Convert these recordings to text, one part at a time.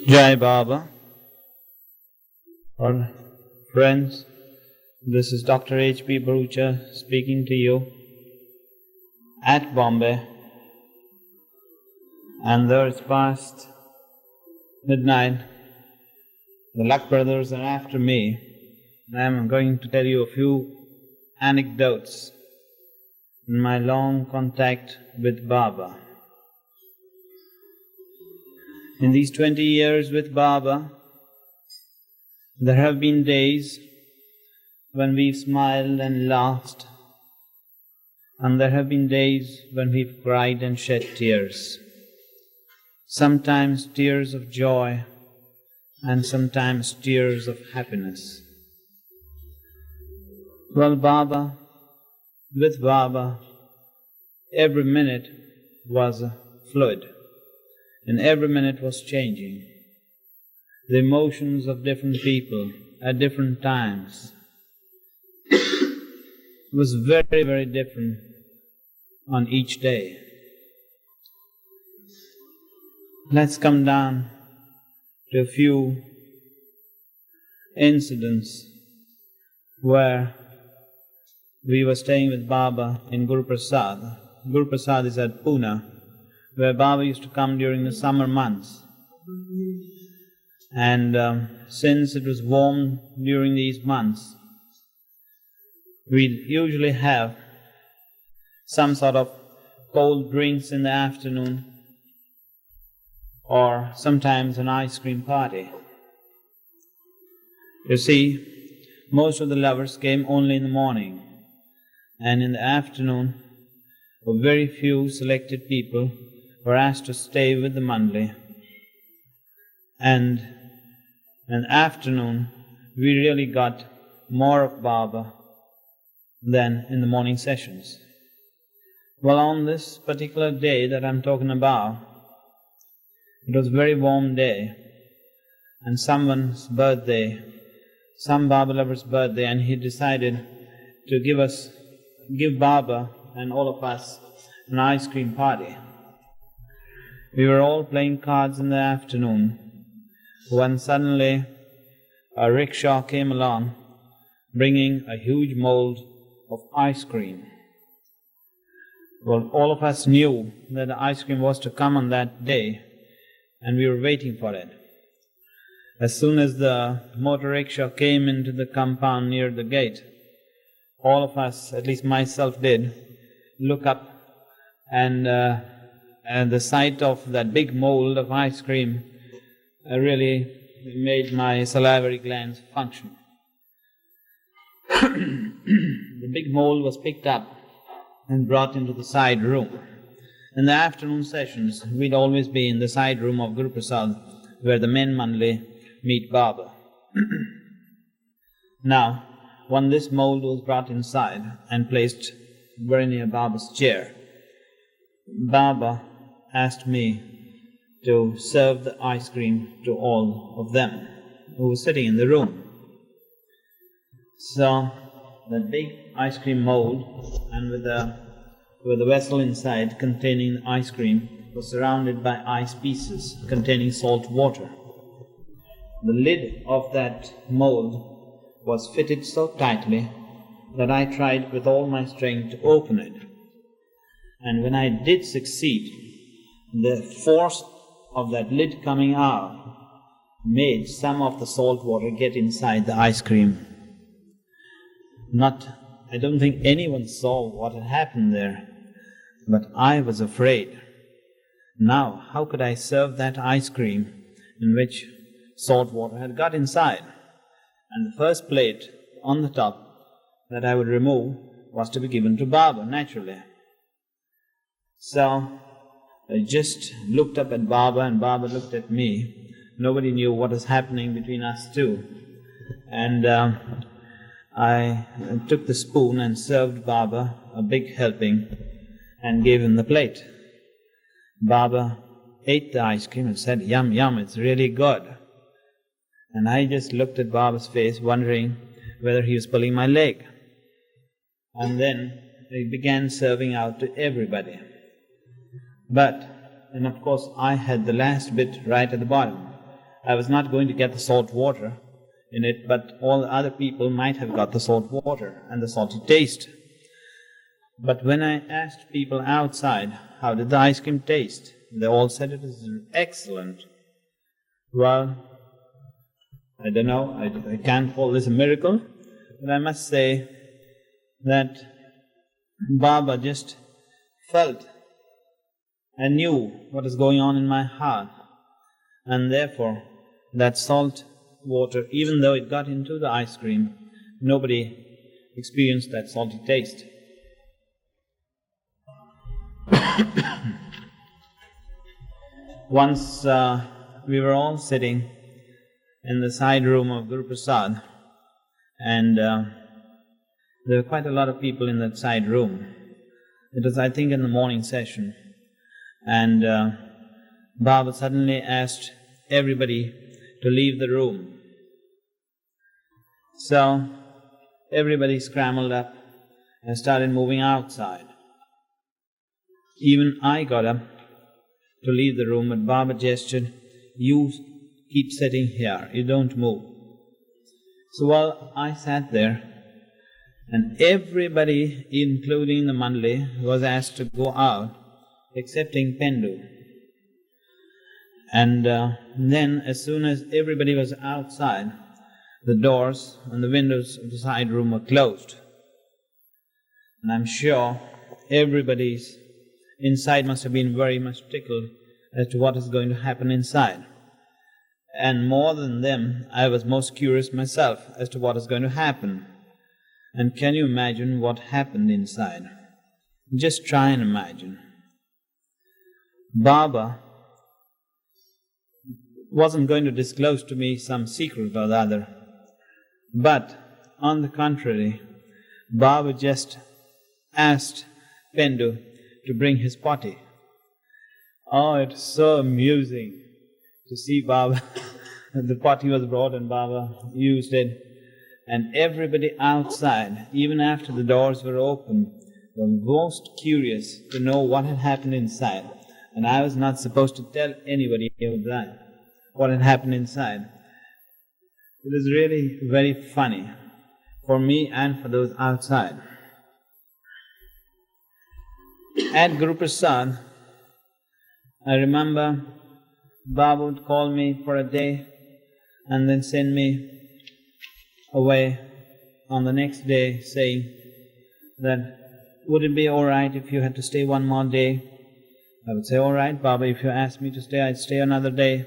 Jai Baba. Or friends, this is Dr. H.P. Bhurcha speaking to you at Bombay, and though it's past midnight, the Luck brothers are after me, and I'm going to tell you a few anecdotes in my long contact with Baba. In these 20 years with Baba, there have been days when we've smiled and laughed, and there have been days when we've cried and shed tears. Sometimes tears of joy, and sometimes tears of happiness. Well, with Baba, every minute was fluid, and every minute was changing. The emotions of different people at different times was very, very different on each day. Let's come down to a few incidents where we were staying with Baba in Guru Prasad. Guru Prasad is at Pune, where Baba used to come during the summer months. And since it was warm during these months, we'd usually have some sort of cold drinks in the afternoon, or sometimes an ice cream party. You see, most of the lovers came only in the morning, and in the afternoon, very few selected people were asked to stay with the Mandali. And in the afternoon, we really got more of Baba than in the morning sessions. Well, on this particular day that I'm talking about, it was a very warm day, and someone's birthday, some Baba lover's birthday, and he decided to give Baba and all of us an ice cream party. We were all playing cards in the afternoon when suddenly a rickshaw came along bringing a huge mold of ice cream. Well, all of us knew that the ice cream was to come on that day, and we were waiting for it. As soon as the motor rickshaw came into the compound near the gate, all of us, at least myself did, look up, and the sight of that big mold of ice cream really made my salivary glands function. The big mold was picked up and brought into the side room. In the afternoon sessions, we'd always be in the side room of Guru Prasad, where the men Mandali meet Baba. Now, when this mold was brought inside and placed very near Baba's chair, Baba asked me to serve the ice cream to all of them who were sitting in the room. So, the big ice cream mold, and with the vessel inside containing the ice cream, was surrounded by ice pieces containing salt water. The lid of that mold was fitted so tightly that I tried with all my strength to open it. And when I did succeed, the force of that lid coming out made some of the salt water get inside the ice cream. I don't think anyone saw what had happened there, but I was afraid. Now, how could I serve that ice cream in which salt water had got inside? And the first plate on the top that I would remove was to be given to Baba, naturally. So I just looked up at Baba, and Baba looked at me. Nobody knew what was happening between us two. And I took the spoon and served Baba a big helping and gave him the plate. Baba ate the ice cream and said, "Yum, yum, it's really good." And I just looked at Baba's face, wondering whether he was pulling my leg. And then he began serving out to everybody. But, and of course, I had the last bit right at the bottom. I was not going to get the salt water in it, but all the other people might have got the salt water and the salty taste. But when I asked people outside, how did the ice cream taste? They all said it was excellent. Well, I don't know, I can't call this a miracle, but I must say that Baba just felt and knew what is going on in my heart, and therefore that salt water, even though it got into the ice cream, nobody experienced that salty taste. Once we were all sitting in the side room of Guru Prasad, and there were quite a lot of people in that side room. It was, I think, in the morning session, and Baba suddenly asked everybody to leave the room. So everybody scrambled up and started moving outside. Even I got up to leave the room, but Baba gestured, "You keep sitting here, you don't move." So while I sat there, and everybody, including the Mandali, was asked to go out, excepting Pendu. And then, as soon as everybody was outside, the doors and the windows of the side room were closed. And I'm sure everybody's inside must have been very much tickled as to what is going to happen inside. And more than them, I was most curious myself as to what is going to happen. And can you imagine what happened inside? Just try and imagine. Baba wasn't going to disclose to me some secret or the other, but on the contrary, Baba just asked Pendu to bring his potty. Oh, it's so amusing to see Baba. The potty was brought and Baba used it, and everybody outside, even after the doors were open, were most curious to know what had happened inside. And I was not supposed to tell anybody of that, what had happened inside. It was really very funny for me and for those outside. At Guru Prasad, I remember Baba would call me for a day and then send me away on the next day, saying that, would it be all right if you had to stay one more day? I would say, all right, Baba, if you asked me to stay, I'd stay another day.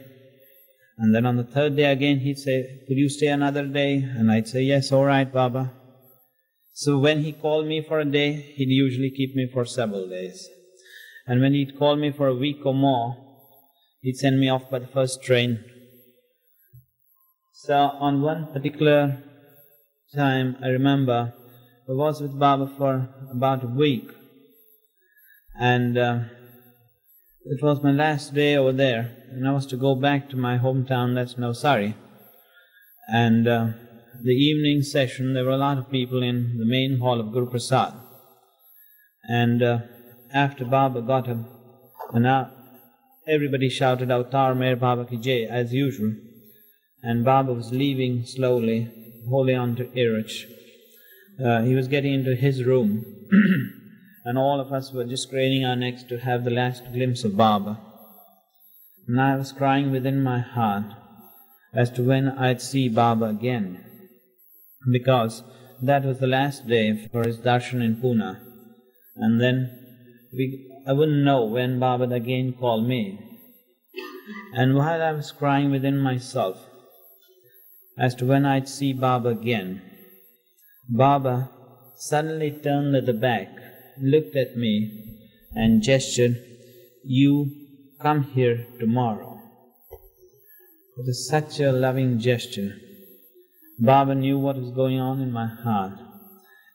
And then on the third day again, he'd say, could you stay another day? And I'd say, yes, all right, Baba. So when he called me for a day, he'd usually keep me for several days. And when he'd call me for a week or more, he'd send me off by the first train. So on one particular time, I remember, I was with Baba for about a week. And it was my last day over there, and I was to go back to my hometown, that's Navsari. And the evening session, there were a lot of people in the main hall of Guru Prasad. And after Baba got up, and everybody shouted out, "Tar Meher Baba ki Jai," as usual. And Baba was leaving slowly, holding on to Irwin. He was getting into his room, and all of us were just craning our necks to have the last glimpse of Baba. And I was crying within my heart as to when I'd see Baba again, because that was the last day for his darshan in Pune. And then I wouldn't know when Baba would again call me. And while I was crying within myself as to when I'd see Baba again, Baba suddenly turned at the back, looked at me and gestured, "You come here tomorrow." It was such a loving gesture. Baba knew what was going on in my heart,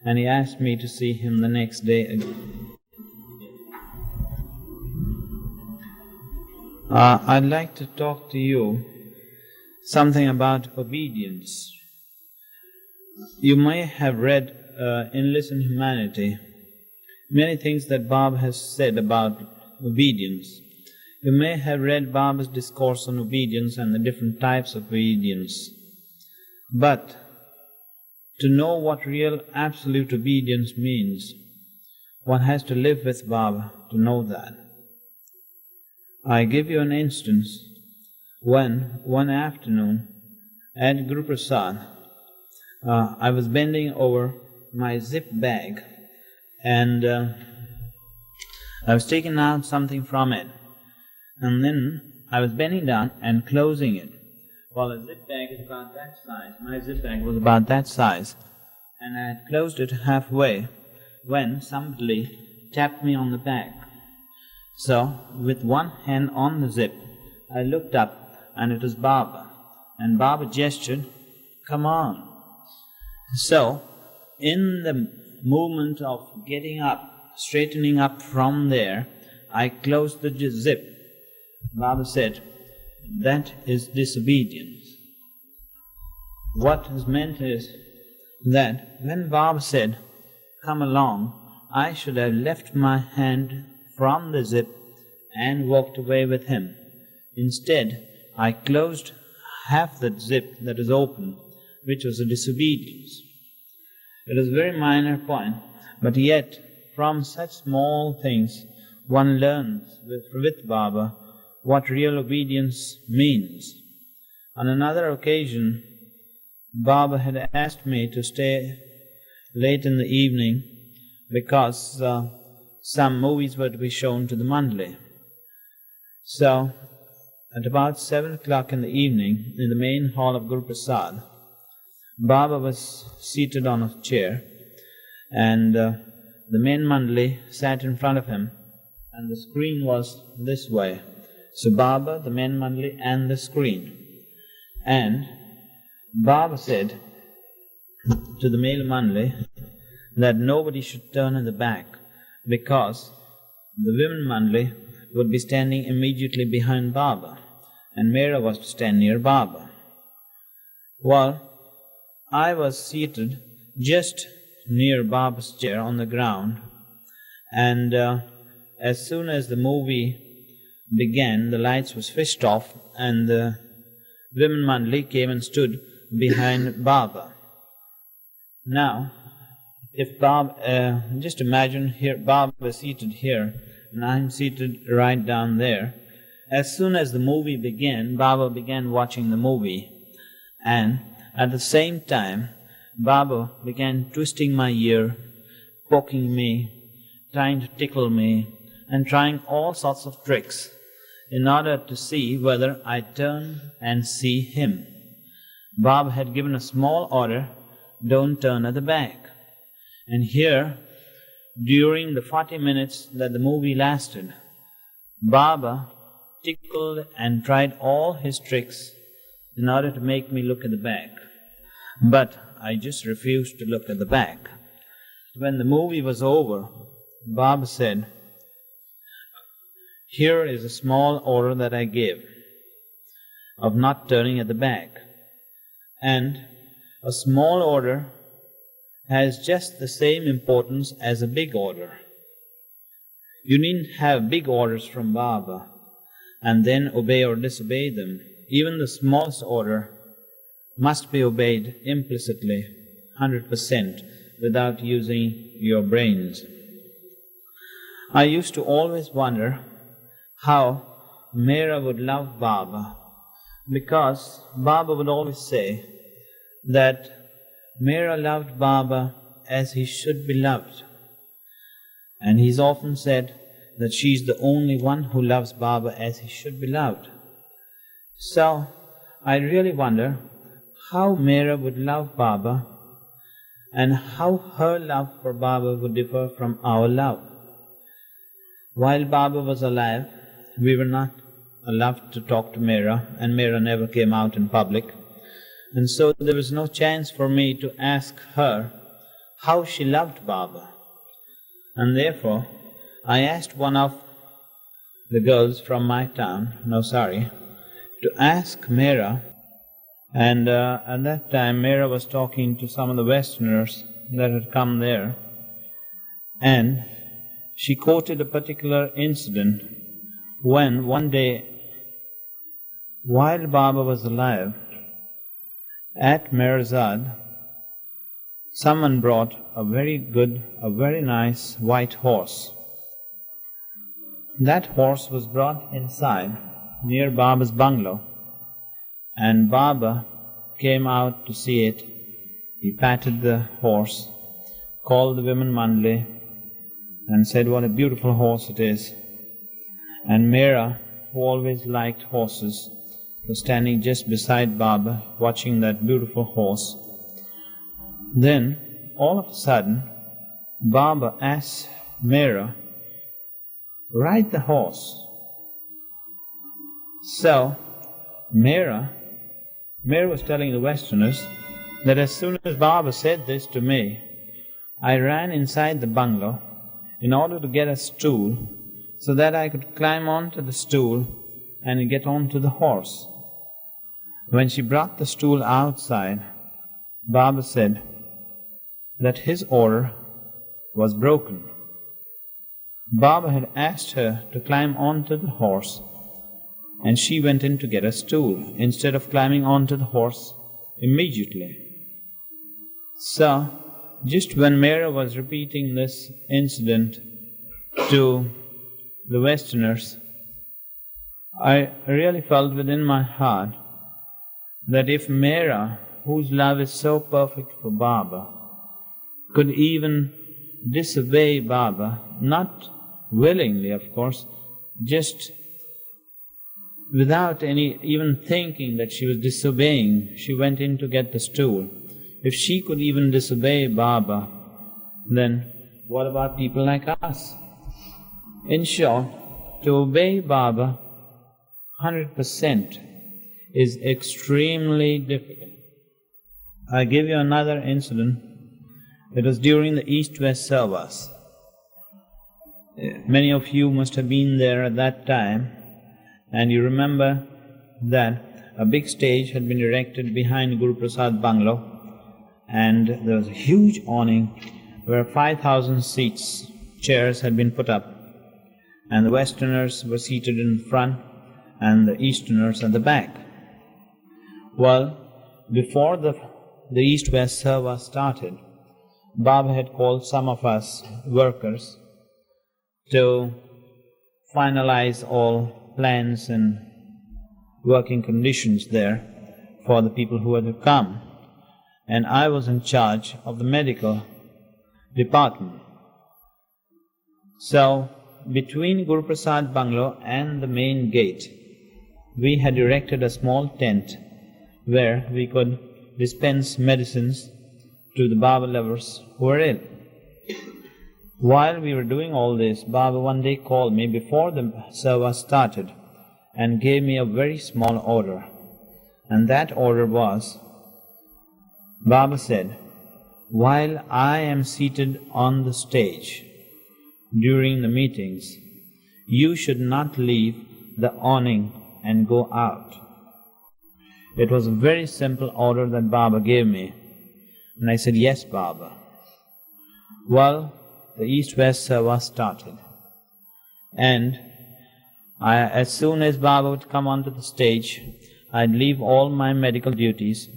and he asked me to see him the next day again. I'd like to talk to you something about obedience. You may have read in Listen Humanity many things that Baba has said about obedience. You may have read Baba's discourse on obedience and the different types of obedience. But to know what real absolute obedience means, one has to live with Baba to know that. I give you an instance. When one afternoon at Guru Prasad, I was bending over my zip bag and I was taking out something from it, and then I was bending down and closing it. Well, a zip bag is about that size. My zip bag was about that size, and I had closed it halfway when somebody tapped me on the back. So, with one hand on the zip, I looked up and it was Baba. And Baba gestured, "Come on." So, in the movement of getting up, straightening up from there, I closed the zip. Baba said, "That is disobedience." What is meant is that when Baba said, "Come along," I should have left my hand from the zip and walked away with him. Instead, I closed half the zip that is open, which was a disobedience. It is a very minor point, but yet from such small things one learns with Baba what real obedience means. On another occasion, Baba had asked me to stay late in the evening because some movies were to be shown to the Mandali. So, at about 7 o'clock in the evening, in the main hall of Guru Prasad, Baba was seated on a chair, and the main Mandali sat in front of him, and the screen was this way. So Baba, the main Mandali, and the screen. And Baba said to the male Mandali that nobody should turn in the back, because the women Mandali would be standing immediately behind Baba, and Mehra was to stand near Baba. Well, I was seated just near Baba's chair on the ground, and as soon as the movie began, the lights were switched off, and the women Mandali came and stood behind Baba. Now, if Baba, just imagine here, Baba is seated here, and I'm seated right down there. As soon as the movie began, Baba began watching the movie, and at the same time, Baba began twisting my ear, poking me, trying to tickle me, and trying all sorts of tricks in order to see whether I turned and see him. Baba had given a small order, "Don't turn at the back." And here, during the 40 minutes that the movie lasted, Baba tickled and tried all his tricks in order to make me look at the back. But I just refused to look at the back. When the movie was over, Baba said, "Here is a small order that I gave of not turning at the back. And a small order has just the same importance as a big order. You needn't have big orders from Baba and then obey or disobey them. Even the smallest order must be obeyed implicitly, 100%, without using your brains." I used to always wonder how Mehra would love Baba, because Baba would always say that Mehra loved Baba as he should be loved. And he's often said that she's the only one who loves Baba as he should be loved. So, I really wonder how Mehra would love Baba and how her love for Baba would differ from our love. While Baba was alive, we were not allowed to talk to Mehra, and Mehra never came out in public. And so there was no chance for me to ask her how she loved Baba. And therefore, I asked one of the girls from my town, to ask Mehra. And at that time, Mehra was talking to some of the Westerners that had come there. And she quoted a particular incident when one day, while Baba was alive, at Mirzad, someone brought a very nice white horse. That horse was brought inside near Baba's bungalow, and Baba came out to see it. He patted the horse, called the women Mandali, and said what a beautiful horse it is. And Meera, who always liked horses, was standing just beside Baba, watching that beautiful horse. Then, all of a sudden, Baba asked Meera, "Ride the horse." So, Meera was telling the Westerners that as soon as Baba said this to me, I ran inside the bungalow in order to get a stool so that I could climb onto the stool and get onto the horse. When she brought the stool outside, Baba said that his order was broken. Baba had asked her to climb onto the horse, and she went in to get a stool instead of climbing onto the horse immediately. So, just when Meera was repeating this incident to the Westerners, I really felt within my heart that if Meera, whose love is so perfect for Baba, could even disobey Baba, not willingly of course, just without even thinking that she was disobeying, she went in to get the stool. If she could even disobey Baba, then what about people like us? In short, to obey Baba 100% is extremely difficult. I give you another incident. It was during the East-West Service. Many of you must have been there at that time, and you remember that a big stage had been erected behind Guru Prasad bungalow, and there was a huge awning where 5,000 chairs had been put up, and the Westerners were seated in front and the Easterners at the back. Well, before the East-West Service started, Baba had called some of us workers to finalize all plans and working conditions there for the people who were to come. And I was in charge of the medical department. So, between Guru Prasad bungalow and the main gate, we had erected a small tent where we could dispense medicines to the Baba lovers who were ill. While we were doing all this, Baba one day called me before the service started and gave me a very small order. And that order was, Baba said, "While I am seated on the stage during the meetings, you should not leave the awning and go out." It was a very simple order that Baba gave me. And I said, "Yes, Baba." Well, the East-West Service started. And as soon as Baba would come onto the stage, I'd leave all my medical duties,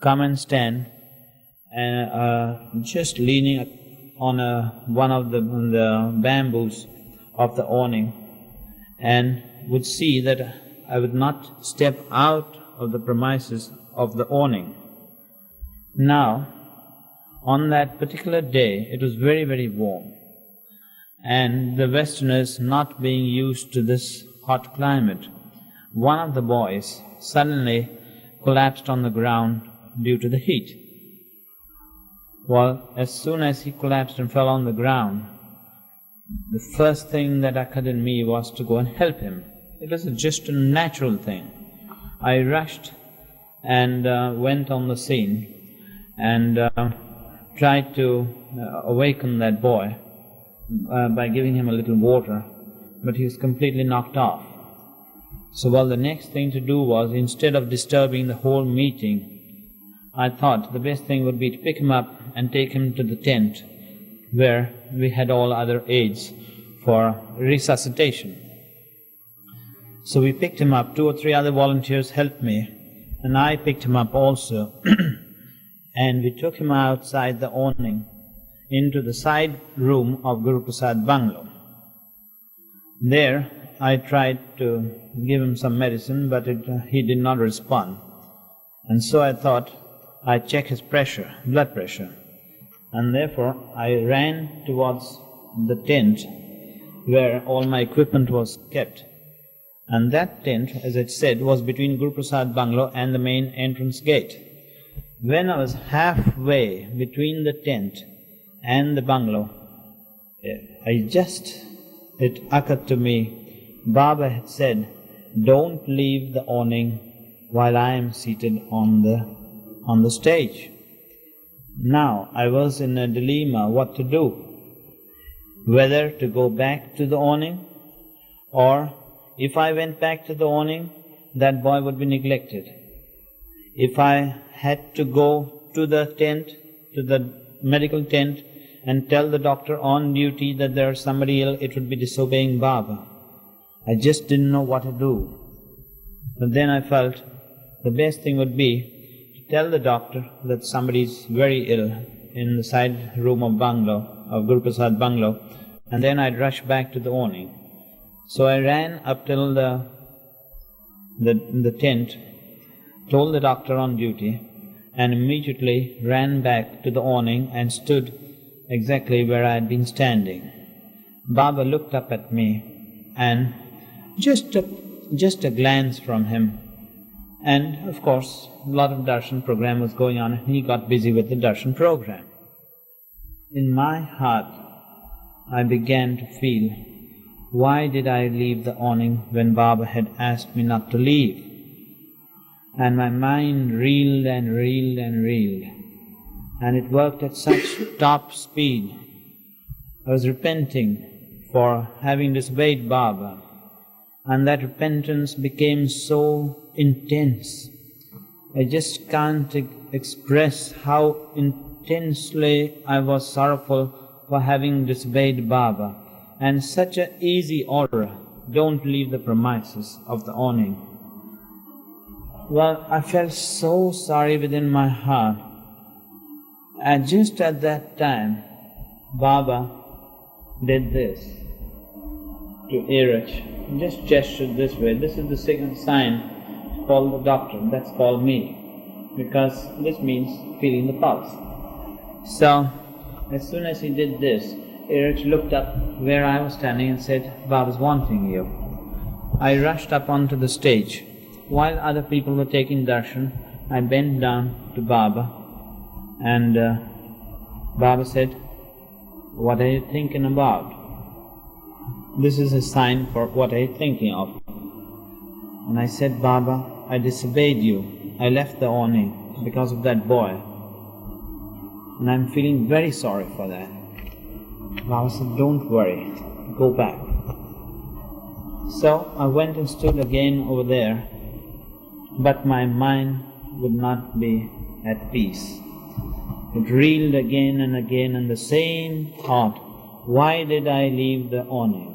come and stand, just leaning on one of the bamboos of the awning, and would see that I would not step out of the premises of the awning. Now, on that particular day, it was very, very warm, and the Westerners not being used to this hot climate, one of the boys suddenly collapsed on the ground due to the heat. Well, as soon as he collapsed and fell on the ground, the first thing that occurred in me was to go and help him. It was just a natural thing. I rushed and went on the scene and tried to awaken that boy by giving him a little water, but he was completely knocked off. So, well, the next thing to do was, instead of disturbing the whole meeting, I thought the best thing would be to pick him up and take him to the tent where we had all other aids for resuscitation. So we picked him up. 2 or 3 other volunteers helped me, and I picked him up also. And we took him outside the awning into the side room of Guru Prasad bungalow. There I tried to give him some medicine, but he did not respond. And so I thought I'd check his pressure, blood pressure. And therefore I ran towards the tent where all my equipment was kept. And that tent, as I said, was between Guru Prasad bungalow and the main entrance gate. When I was halfway between the tent and the bungalow, it occurred to me, Baba had said, "Don't leave the awning while I am seated on the stage." Now I was in a dilemma what to do, whether to go back to the awning, or if I went back to the awning, that boy would be neglected. If I had to go to the tent, to the medical tent, and tell the doctor on duty that there is somebody ill, it would be disobeying Baba. I just didn't know what to do. But then I felt the best thing would be to tell the doctor that somebody is very ill in the side room of Guru Prasad bungalow, and then I'd rush back to the awning. So I ran up till the tent, told the doctor on duty, and immediately ran back to the awning and stood exactly where I had been standing. Baba looked up at me, and just a glance from him, and of course a lot of darshan program was going on, and he got busy with the darshan program. In my heart I began to feel, why did I leave the awning when Baba had asked me not to leave? And my mind reeled and reeled and reeled, and it worked at such top speed. I was repenting for having disobeyed Baba, and that repentance became so intense. I just can't express how intensely I was sorrowful for having disobeyed Baba, and such an easy order, don't leave the premises of the awning. Well, I felt so sorry within my heart. And just at that time, Baba did this to Irwin, just gestured this way. This is the second sign called the doctor, that's called me, because this means feeling the pulse. So, as soon as he did this, Irwin looked up where I was standing and said, "Baba's wanting you." I rushed up onto the stage. While other people were taking darshan, I bent down to Baba, and Baba said, "What are you thinking about?" This is a sign for what are you thinking of. And I said, "Baba, I disobeyed you. I left the awning because of that boy, and I'm feeling very sorry for that." Baba said, "Don't worry, go back." So I went and stood again over there, but my mind would not be at peace. It reeled again and again, and the same thought, why did I leave the awning?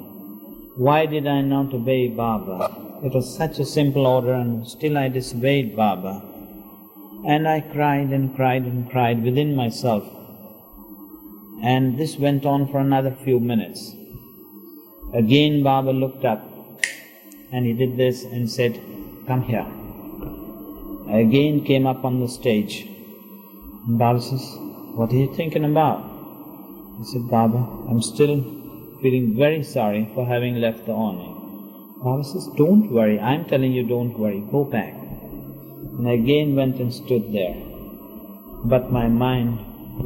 Why did I not obey Baba? It was such a simple order, and still I disobeyed Baba. And I cried and cried and cried within myself. And this went on for another few minutes. Again Baba looked up, and he did this and said, "Come here." I again came up on the stage. And Baba says, "What are you thinking about?" I said, "Baba, I'm still feeling very sorry for having left the awning." Baba says, "Don't worry, I'm telling you don't worry, go back." And I again went and stood there. But my mind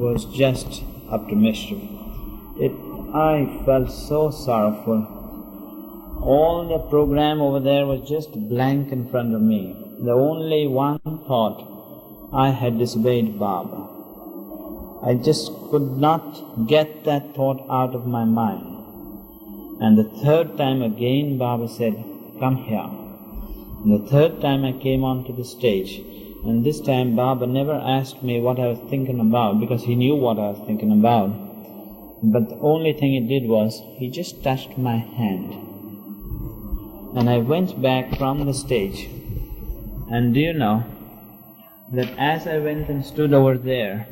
was just up to mischief. I felt so sorrowful. All the program over there was just blank in front of me. The only one thought, I had disobeyed Baba. I just could not get that thought out of my mind. And the third time again Baba said, "Come here." And the third time I came onto the stage, and this time Baba never asked me what I was thinking about, because he knew what I was thinking about. But the only thing he did was, he just touched my hand. and I went back from the stage. And do you know that as I went and stood over there,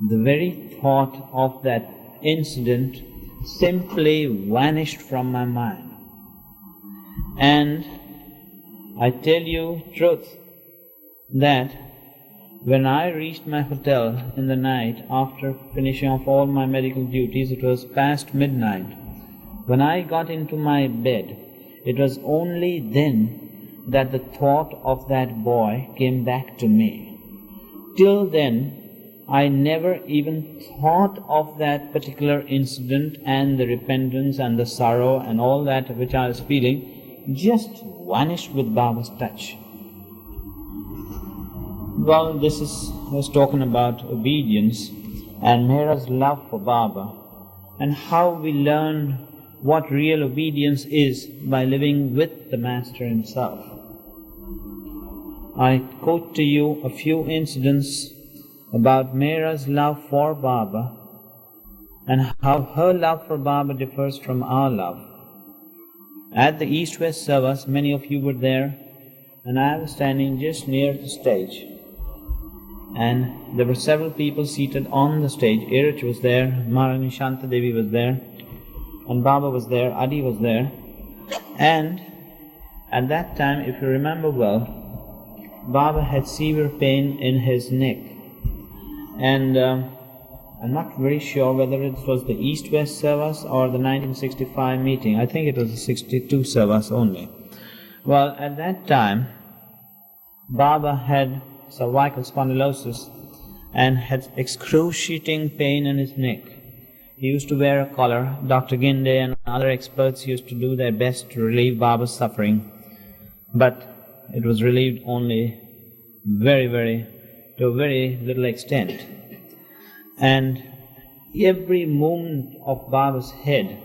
the very thought of that incident simply vanished from my mind. And I tell you truth that when I reached my hotel in the night after finishing off all my medical duties, it was past midnight. When I got into my bed, it was only then that the thought of that boy came back to me. Till then, I never even thought of that particular incident and the repentance and the sorrow and all that which I was feeling just vanished with Baba's touch. Well, this was talking about obedience and Meher's love for Baba, and how we learn what real obedience is by living with the Master himself. I quote to you a few incidents about Meher's love for Baba and how her love for Baba differs from our love. At the East-West service, many of you were there, and I was standing just near the stage. And there were several people seated on the stage. Irwin was there, Maharani Shanta Devi was there, and Baba was there, Adi was there. And at that time, if you remember well, Baba had severe pain in his neck. And I'm not very sure whether it was the East-West service or the 1965 meeting. I think it was the 62 service only. Well, at that time, Baba had cervical spondylosis and had excruciating pain in his neck. He used to wear a collar. Dr. Ginde and other experts used to do their best to relieve Baba's suffering, but it was relieved only to a very little extent. And every movement of Baba's head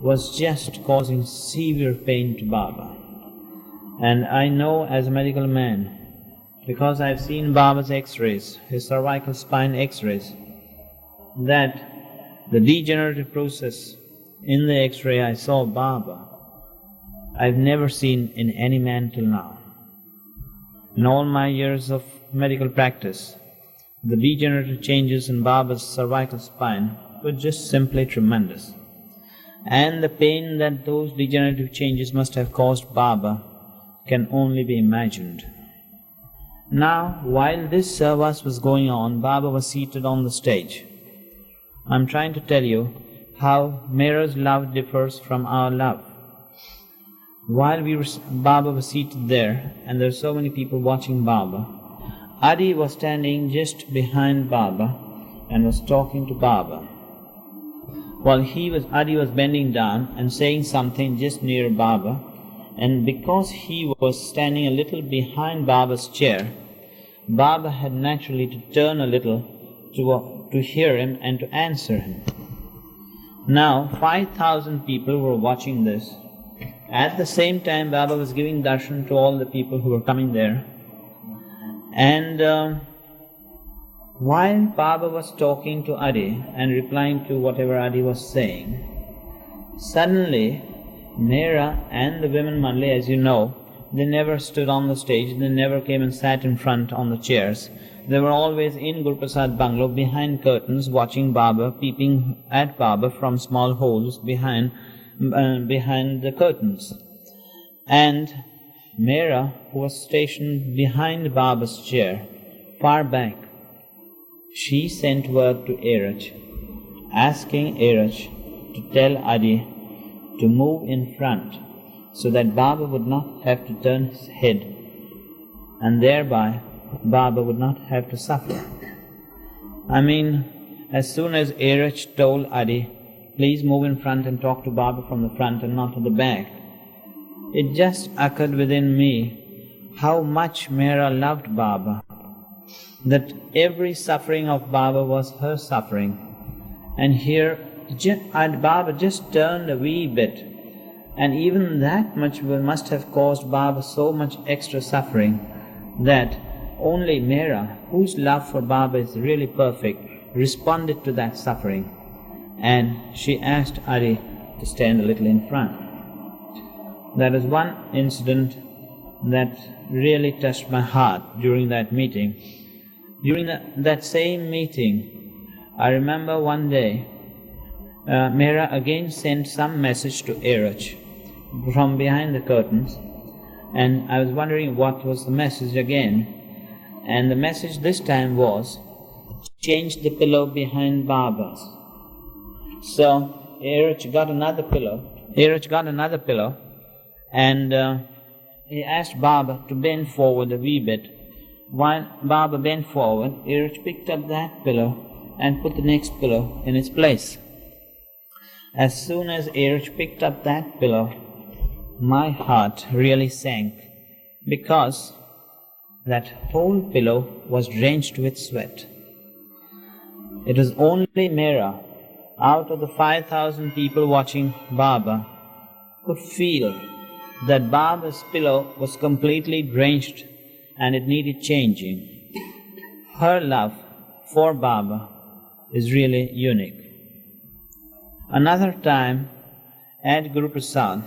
was just causing severe pain to Baba. And I know as a medical man, because I've seen Baba's x-rays, his cervical spine x-rays, that the degenerative process in the x-ray I saw Baba, I've never seen in any man till now. In all my years of medical practice, the degenerative changes in Baba's cervical spine were just simply tremendous. And the pain that those degenerative changes must have caused Baba can only be imagined. Now, while this service was going on, Baba was seated on the stage. I'm trying to tell you how Meher's love differs from our love. While Baba was seated there, and there were so many people watching Baba, Adi was standing just behind Baba and was talking to Baba. While Adi was bending down and saying something just near Baba, and because he was standing a little behind Baba's chair, Baba had naturally to turn a little to hear him and to answer him. Now, 5,000 people were watching this. At the same time, Baba was giving darshan to all the people who were coming there. And while Baba was talking to Adi and replying to whatever Adi was saying, suddenly Meher and the women Mandali, as you know, they never stood on the stage, they never came and sat in front on the chairs. They were always in Guru Prasad Bungalow behind curtains watching Baba, peeping at Baba from small holes behind the curtains. And Meher, who was stationed behind Baba's chair, far back, she sent word to Irwin, asking Irwin to tell Adi to move in front so that Baba would not have to turn his head, and thereby Baba would not have to suffer. I mean, as soon as Irwin told Adi, please move in front and talk to Baba from the front and not to the back, it just occurred within me how much Meher loved Baba, that every suffering of Baba was her suffering. And here Baba just turned a wee bit, and even that much must have caused Baba so much extra suffering that only Meher, whose love for Baba is really perfect, responded to that suffering, and she asked Adi to stand a little in front. There was one incident that really touched my heart during that meeting. During that same meeting, I remember one day, Meher again sent some message to Irwin from behind the curtains, and I was wondering what was the message again. And the message this time was, change the pillow behind Baba's. So Irwin got another pillow, and he asked Baba to bend forward a wee bit. While Baba bent forward, Irwin picked up that pillow and put the next pillow in its place. As soon as Irwin picked up that pillow, my heart really sank, because that whole pillow was drenched with sweat. It was only Meher, out of the 5,000 people watching Baba, could feel that Baba's pillow was completely drenched and it needed changing. Her love for Baba is really unique. Another time, at Guru Prasad,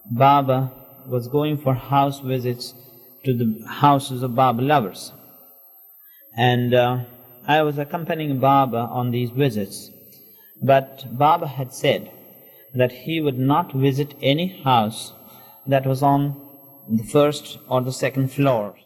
Baba was going for house visits to the houses of Baba lovers. And I was accompanying Baba on these visits. But Baba had said that he would not visit any house that was on the first or the second floors.